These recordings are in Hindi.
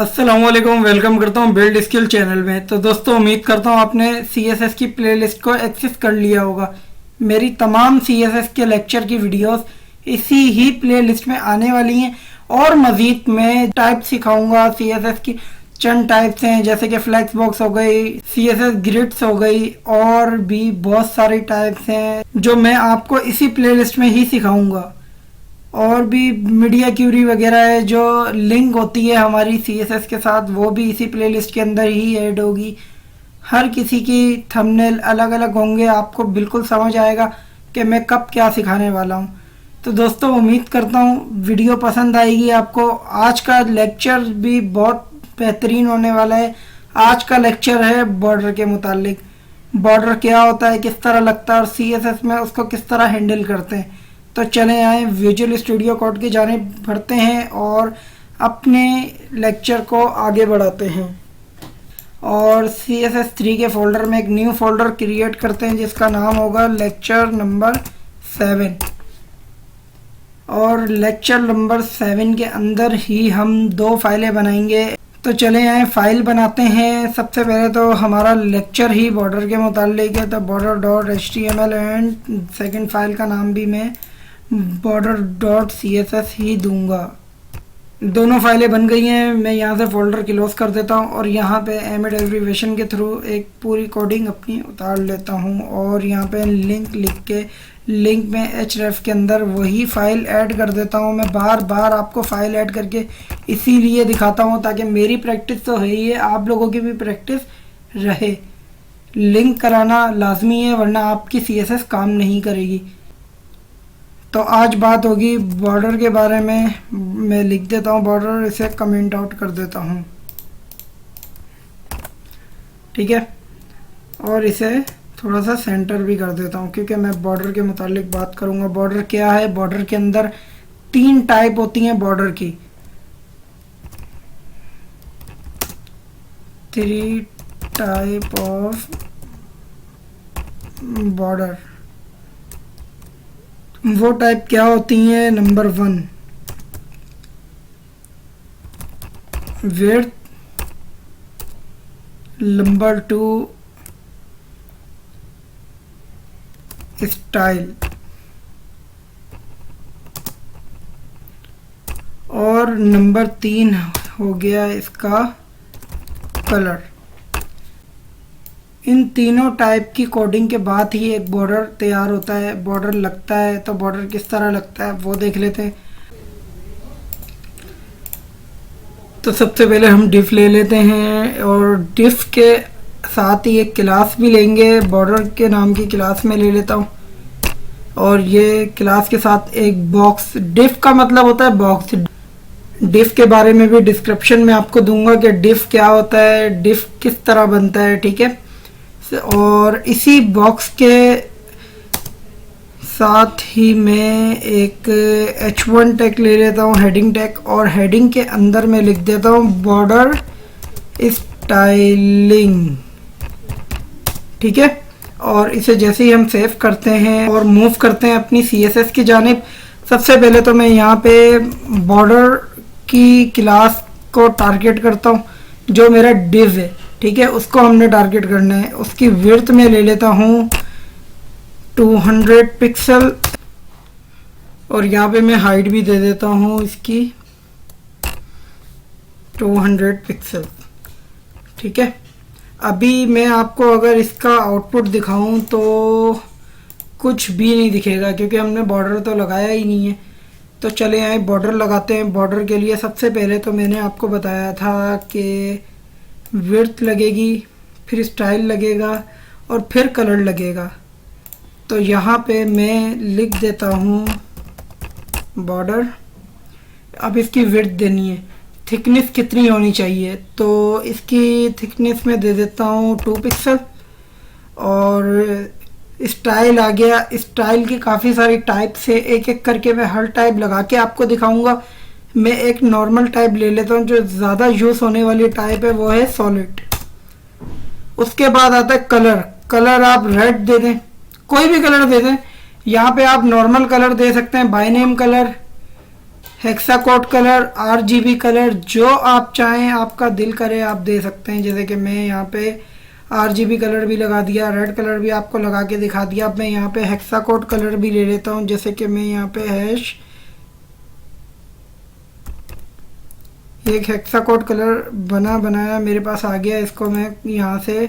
अस्सलामुअलैकुम, वेलकम करता हूँ बिल्ड स्किल चैनल में। तो दोस्तों, उम्मीद करता हूँ आपने CSS की प्लेलिस्ट को एक्सेस कर लिया होगा। मेरी तमाम CSS के लेक्चर की वीडियोस इसी ही प्लेलिस्ट में आने वाली हैं और मज़ीद मैं टाइप सिखाऊंगा। CSS की चंद टाइप्स हैं, जैसे कि फ्लेक्स बॉक्स हो गई, CSS ग्रिड्स हो गई, और भी बहुत सारी टाइप्स हैं जो मैं आपको इसी प्लेलिस्ट में ही सिखाऊंगा। और भी मीडिया क्यूरी वगैरह है जो लिंक होती है हमारी CSS के साथ, वो भी इसी प्लेलिस्ट के अंदर ही ऐड होगी। हर किसी की थंबनेल अलग अलग होंगे, आपको बिल्कुल समझ आएगा कि मैं कब क्या सिखाने वाला हूँ। तो दोस्तों, उम्मीद करता हूँ वीडियो पसंद आएगी आपको। आज का लेक्चर भी बहुत बेहतरीन होने वाला है। आज का लेक्चर है बॉर्डर के मुतालिक। बॉर्डर क्या होता है, किस तरह लगता है, और CSS में उसको किस तरह हैंडल करते हैं। तो चले आए विजुअल स्टूडियो कोड की जानिब बढ़ते हैं और अपने लेक्चर को आगे बढ़ाते हैं। और CSS 3 के फोल्डर में एक न्यू फोल्डर क्रिएट करते हैं जिसका नाम होगा लेक्चर नंबर 7। और लेक्चर नंबर 7 के अंदर ही हम 2 फाइलें बनाएंगे। तो चले आए फाइल बनाते हैं। सबसे पहले तो हमारा लेक्चर ही बॉर्डर के मुताल्लिक है, तो border.html, एंड सेकंड फाइल का नाम भी मैं border.css ही दूंगा। दोनों फाइलें बन गई हैं। मैं यहाँ से फोल्डर क्लोज कर देता हूँ और यहाँ पे एमिड एब्रीविएशन के थ्रू एक पूरी कोडिंग अपनी उतार लेता हूँ और यहाँ पे लिंक लिख के लिंक में href के अंदर वही फाइल ऐड कर देता हूँ। मैं बार बार आपको फाइल ऐड करके इसीलिए दिखाता हूँ ताकि मेरी प्रैक्टिस तो है ही है, आप लोगों की भी प्रैक्टिस रहे। लिंक कराना लाजमी है, वरना आपकी CSS काम नहीं करेगी। तो आज बात होगी बॉर्डर के बारे में। मैं लिख देता हूँ बॉर्डर, इसे कमेंट आउट कर देता हूँ, ठीक है। और इसे थोड़ा सा सेंटर भी कर देता हूँ क्योंकि मैं बॉर्डर के मुतालिक बात करूँगा। बॉर्डर क्या है? बॉर्डर के अंदर 3 टाइप होती हैं बॉर्डर की। 3 टाइप ऑफ बॉर्डर। वो टाइप क्या होती हैं? नंबर 1 विड्थ, नंबर 2 स्टाइल, और नंबर 3 हो गया इसका कलर। इन तीनों टाइप की कोडिंग के बाद ही एक बॉर्डर तैयार होता है, बॉर्डर लगता है। तो बॉर्डर किस तरह लगता है वो देख लेते हैं। तो सबसे पहले हम डिफ ले लेते हैं और डिफ के साथ ही एक क्लास भी लेंगे। बॉर्डर के नाम की क्लास में ले लेता हूँ और ये क्लास के साथ एक बॉक्स। डिफ का मतलब होता है बॉक्स। डिफ के बारे में भी डिस्क्रिप्शन में आपको दूंगा कि डिफ क्या होता है, डिफ किस तरह बनता है, ठीक है। और इसी बॉक्स के साथ ही मैं एक H1 टैग ले लेता हूँ, हेडिंग टैग, और हेडिंग के अंदर मैं लिख देता हूँ बॉर्डर स्टाइलिंग, ठीक है। और इसे जैसे ही हम सेव करते हैं और मूव करते हैं अपनी CSS की जानिब, सबसे पहले तो मैं यहाँ पे बॉर्डर की क्लास को टारगेट करता हूँ जो मेरा डिव है, ठीक है। उसको हमने टारगेट करना है। उसकी विड्थ में ले लेता हूँ 200 पिक्सल और यहाँ पे मैं हाइट भी दे देता हूँ इसकी 200 पिक्सल, ठीक है। अभी मैं आपको अगर इसका आउटपुट दिखाऊं तो कुछ भी नहीं दिखेगा क्योंकि हमने बॉर्डर तो लगाया ही नहीं है। तो चले आए बॉर्डर लगाते हैं। बॉर्डर के लिए सबसे पहले तो मैंने आपको बताया था कि विड्थ लगेगी, फिर स्टाइल लगेगा और फिर कलर लगेगा। तो यहाँ पे मैं लिख देता हूँ बॉर्डर। अब इसकी विड्थ देनी है, थिकनेस कितनी होनी चाहिए, तो इसकी थिकनेस में दे देता हूँ 2 पिक्सल। और स्टाइल आ गया। स्टाइल की काफ़ी सारी टाइप से एक एक करके मैं हर टाइप लगा के आपको दिखाऊंगा। मैं एक नॉर्मल टाइप ले लेता हूँ, जो ज़्यादा यूज़ होने वाली टाइप है वो है सॉलिड। उसके बाद आता है कलर। कलर आप रेड दे दें, कोई भी कलर दे दें। यहाँ पे आप नॉर्मल कलर दे सकते हैं, by name colour, hexacode colour, RGB colour, जो आप चाहें, आपका दिल करे आप दे सकते हैं। जैसे कि मैं यहाँ पे आरजीबी कलर भी लगा दिया, रेड कलर भी आपको लगा के दिखा दिया। अब मैं यहाँ पे हेक्साकोड कलर भी ले लेता हूँ। जैसे कि मैं यहाँ पे हैश, एक हेक्साकोड कलर बनाया मेरे पास आ गया। इसको मैं यहाँ से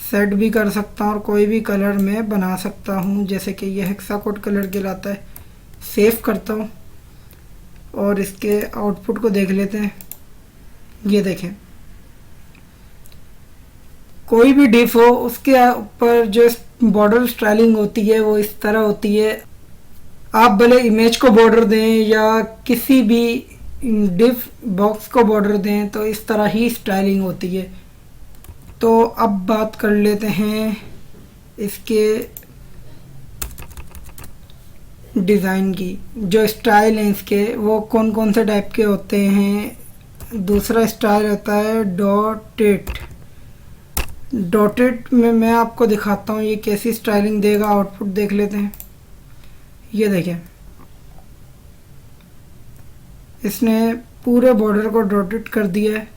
सेट भी कर सकता हूँ और कोई भी कलर मैं बना सकता हूँ। जैसे कि ये हेक्साकोड कलर कहलाता है। सेव करता हूँ और इसके आउटपुट को देख लेते हैं। ये देखें, कोई भी डिफ हो उसके ऊपर जो बॉर्डर स्टाइलिंग होती है वो इस तरह होती है। आप भले इमेज को बॉर्डर दें या किसी भी डिफ बॉक्स को बॉर्डर दें तो इस तरह ही स्टाइलिंग होती है। तो अब बात कर लेते हैं इसके डिज़ाइन की। जो स्टाइल हैं इसके वो कौन कौन से टाइप के होते हैं। दूसरा स्टाइल होता है डॉटेड। डॉटेड में मैं आपको दिखाता हूँ ये कैसी स्टाइलिंग देगा। आउटपुट देख लेते हैं। ये देखें, इसने पूरे बॉर्डर को डॉटेड कर दिया है।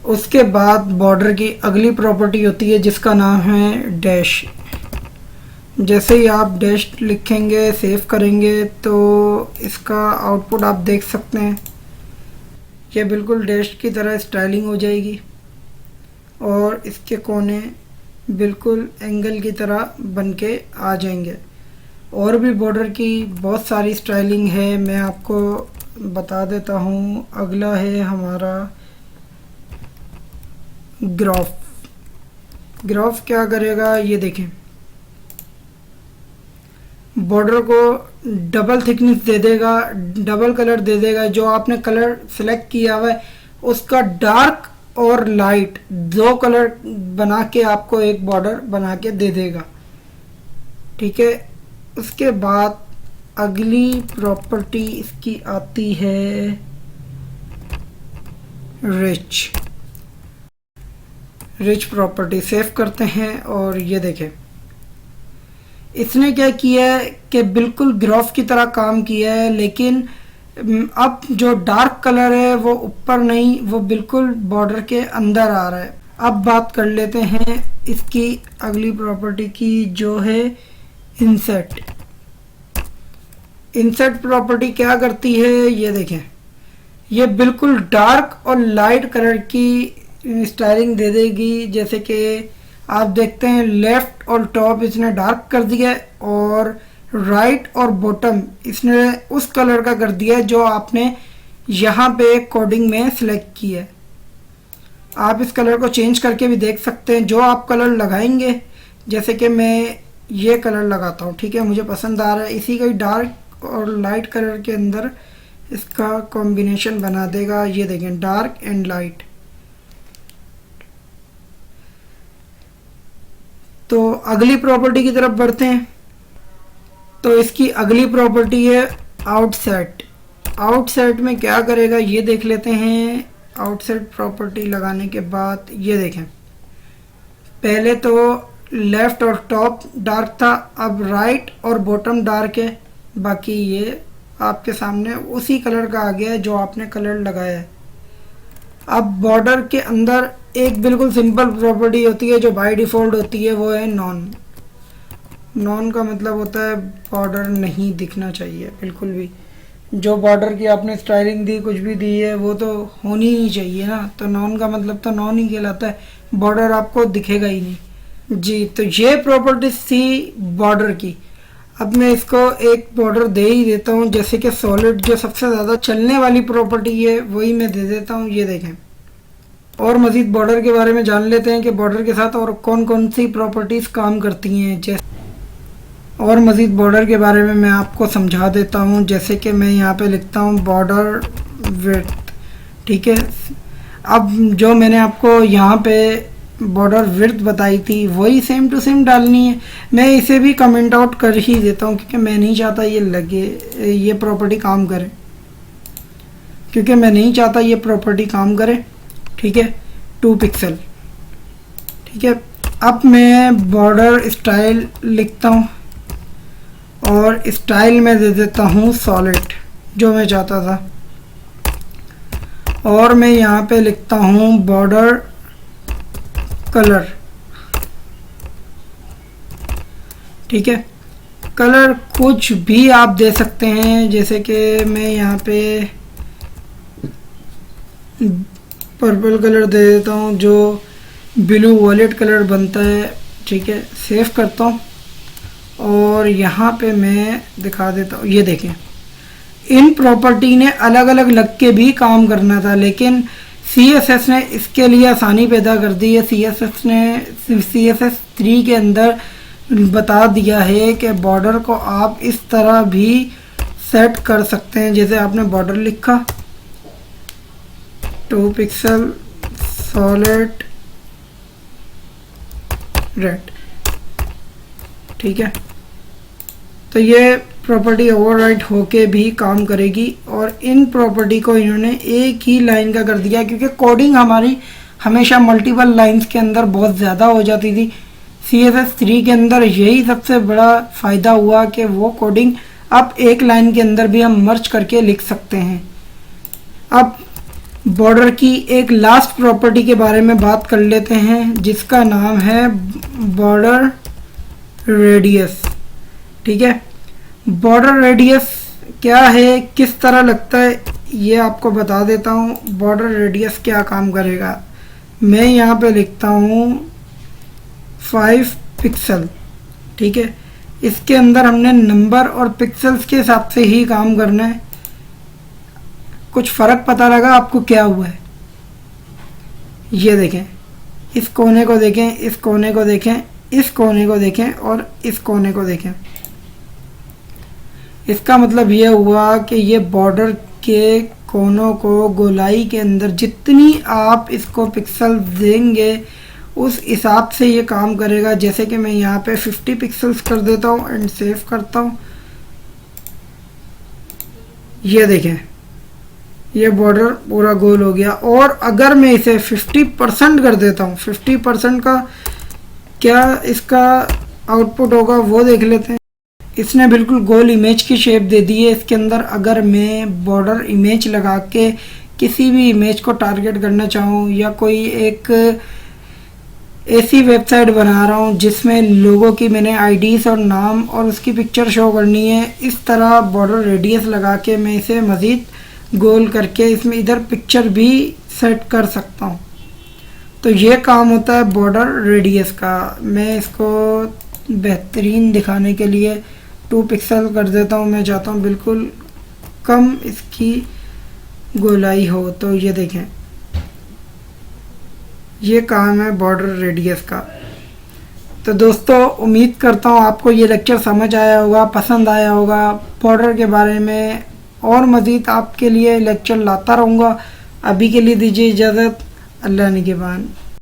उसके बाद बॉर्डर की अगली प्रॉपर्टी होती है जिसका नाम है डैश। जैसे ही आप डैश लिखेंगे, सेव करेंगे, तो इसका आउटपुट आप देख सकते हैं। ये बिल्कुल डैश की तरह स्टाइलिंग हो जाएगी और इसके कोने बिल्कुल एंगल की तरह बन के आ जाएंगे। और भी बॉर्डर की बहुत सारी स्टाइलिंग है, मैं आपको बता देता हूँ। अगला है हमारा ग्राफ। ग्राफ क्या करेगा, ये देखें, बॉर्डर को डबल थिकनेस दे देगा, डबल कलर दे देगा। जो आपने कलर सेलेक्ट किया हुआ है उसका डार्क और लाइट दो कलर बना के आपको एक बॉर्डर बना के दे देगा। ठीक है। उसके बाद अगली प्रॉपर्टी इसकी आती है रिच प्रॉपर्टी। सेव करते हैं और ये देखें, इसने क्या किया है कि बिल्कुल ग्राफ की तरह काम किया है, लेकिन अब जो डार्क कलर है वो ऊपर नहीं, वो बिल्कुल बॉर्डर के अंदर आ रहा है। अब बात कर लेते हैं इसकी अगली प्रॉपर्टी की, जो है इंसर्ट। इंसर्ट प्रॉपर्टी क्या करती है, ये देखें, ये बिल्कुल डार्क और लाइट कलर की स्टाइलिंग दे देगी। जैसे कि आप देखते हैं लेफ्ट और टॉप इसने डार्क कर दिया है और राइट और बॉटम इसने उस कलर का कर दिया है जो आपने यहाँ पे कोडिंग में सिलेक्ट किया है। आप इस कलर को चेंज करके भी देख सकते हैं। जो आप कलर लगाएंगे, जैसे कि मैं ये कलर लगाता हूँ, ठीक है, मुझे पसंद आ रहा है, इसी का ही डार्क और लाइट कलर के अंदर इसका कॉम्बिनेशन बना देगा। ये देखें, डार्क एंड लाइट। तो अगली प्रॉपर्टी की तरफ बढ़ते हैं। तो इसकी अगली प्रॉपर्टी है आउटसेट। आउटसेट में क्या करेगा ये देख लेते हैं। आउटसेट प्रॉपर्टी लगाने के बाद ये देखें, पहले तो लेफ्ट और टॉप डार्क था, अब राइट और बॉटम डार्क है। बाकी ये आपके सामने उसी कलर का आ गया है जो आपने कलर लगाया है। अब बॉर्डर के अंदर एक बिल्कुल सिंपल प्रॉपर्टी होती है जो बाय डिफ़ॉल्ट होती है, वो है नॉन। नॉन का मतलब होता है बॉर्डर नहीं दिखना चाहिए बिल्कुल भी। जो बॉर्डर की आपने स्टाइलिंग दी, कुछ भी दी है, वो तो होनी ही चाहिए ना। तो नॉन का मतलब तो नॉन ही कहलाता है, बॉर्डर आपको दिखेगा ही नहीं जी। तो ये प्रॉपर्टी थी बॉर्डर की। अब मैं इसको एक बॉर्डर दे ही देता हूँ, जैसे कि सॉलिड जो सबसे ज़्यादा चलने वाली प्रॉपर्टी है वही मैं दे देता हूँ। ये देखें, और मज़ीद बॉर्डर के बारे में जान लेते हैं कि बॉर्डर के साथ और कौन कौन सी प्रॉपर्टीज़ काम करती हैं। जैसे और मज़ीद बॉर्डर के बारे में मैं आपको समझा देता हूँ। जैसे कि मैं यहाँ पे लिखता हूँ बॉर्डर विड्थ, ठीक है। अब जो मैंने आपको यहाँ पे बॉर्डर विड्थ बताई थी वही सेम टू सेम डालनी है। मैं इसे भी कमेंट आउट कर ही देता हूँ क्योंकि मैं नहीं चाहता ये प्रॉपर्टी काम करे, क्योंकि मैं नहीं चाहता ये प्रॉपर्टी काम करे, ठीक है। 2 पिक्सल, ठीक है। अब मैं बॉर्डर स्टाइल लिखता हूँ और स्टाइल में दे देता हूँ सॉलिड जो मैं चाहता था। और मैं यहाँ पे लिखता हूँ बॉर्डर कलर। ठीक है, कलर कुछ भी आप दे सकते हैं, जैसे कि मैं यहाँ पे पर्पल कलर दे देता हूँ जो ब्लू वॉलेट कलर बनता है। ठीक है, सेव करता हूँ और यहाँ पे मैं दिखा देता हूँ। ये देखें, इन प्रॉपर्टी ने अलग अलग लग के भी काम करना था, लेकिन CSS ने इसके लिए आसानी पैदा कर दी है। CSS ने CSS 3 के अंदर बता दिया है कि बॉर्डर को आप इस तरह भी सेट कर सकते हैं। जैसे आपने बॉर्डर लिखा 2 पिक्सल सॉलिड रेड। ठीक है, तो ये प्रॉपर्टी ओवरराइट होके भी काम करेगी। और इन प्रॉपर्टी को इन्होंने एक ही लाइन का कर दिया, क्योंकि कोडिंग हमारी हमेशा मल्टीपल लाइंस के अंदर बहुत ज़्यादा हो जाती थी। CSS 3 के अंदर यही सबसे बड़ा फ़ायदा हुआ कि वो कोडिंग अब एक लाइन के अंदर भी हम मर्ज करके लिख सकते हैं। अब बॉर्डर की एक लास्ट प्रॉपर्टी के बारे में बात कर लेते हैं, जिसका नाम है बॉर्डर रेडियस। ठीक है, बॉर्डर रेडियस क्या है, किस तरह लगता है, ये आपको बता देता हूँ। बॉर्डर रेडियस क्या काम करेगा, मैं यहाँ पे लिखता हूँ 5 पिक्सल। ठीक है, इसके अंदर हमने नंबर और पिक्सल्स के हिसाब से ही काम करना है। कुछ फ़र्क पता लगा आपको क्या हुआ है? ये देखें, इस कोने को देखें, इस कोने को देखें, इस कोने को देखें और इस कोने को देखें। इसका मतलब ये हुआ कि ये बॉर्डर के कोनों को गोलाई के अंदर जितनी आप इसको पिक्सल देंगे उस हिसाब से ये काम करेगा। जैसे कि मैं यहाँ पे 50 पिक्सल्स कर देता हूँ एंड सेव करता हूँ। ये देखें, ये बॉर्डर पूरा गोल हो गया। और अगर मैं इसे 50% कर देता हूँ, 50% का क्या इसका आउटपुट होगा वो देख लेते हैं। इसने बिल्कुल गोल इमेज की शेप दे दी है इसके अंदर। अगर मैं बॉर्डर इमेज लगा के किसी भी इमेज को टारगेट करना चाहूँ, या कोई एक ऐसी वेबसाइट बना रहा हूँ जिसमें लोगों की मैंने आईडीज़ और नाम और उसकी पिक्चर शो करनी है, इस तरह बॉर्डर रेडियस लगा के मैं इसे मज़ीद गोल करके इसमें इधर पिक्चर भी सेट कर सकता हूँ। तो ये काम होता है बॉर्डर रेडियस का। मैं इसको बेहतरीन दिखाने के लिए 2 पिक्सल कर देता हूँ। मैं चाहता हूँ बिल्कुल कम इसकी गोलाई हो। तो ये देखें, ये काम है बॉर्डर रेडियस का। तो दोस्तों, उम्मीद करता हूँ आपको ये लेक्चर समझ आया होगा, पसंद आया होगा। बॉर्डर के बारे में और मज़ीद आपके लिए लेक्चर लाता रहूँगा। अभी के लिए दीजिए इजाज़त। अल्लाह निगहबान।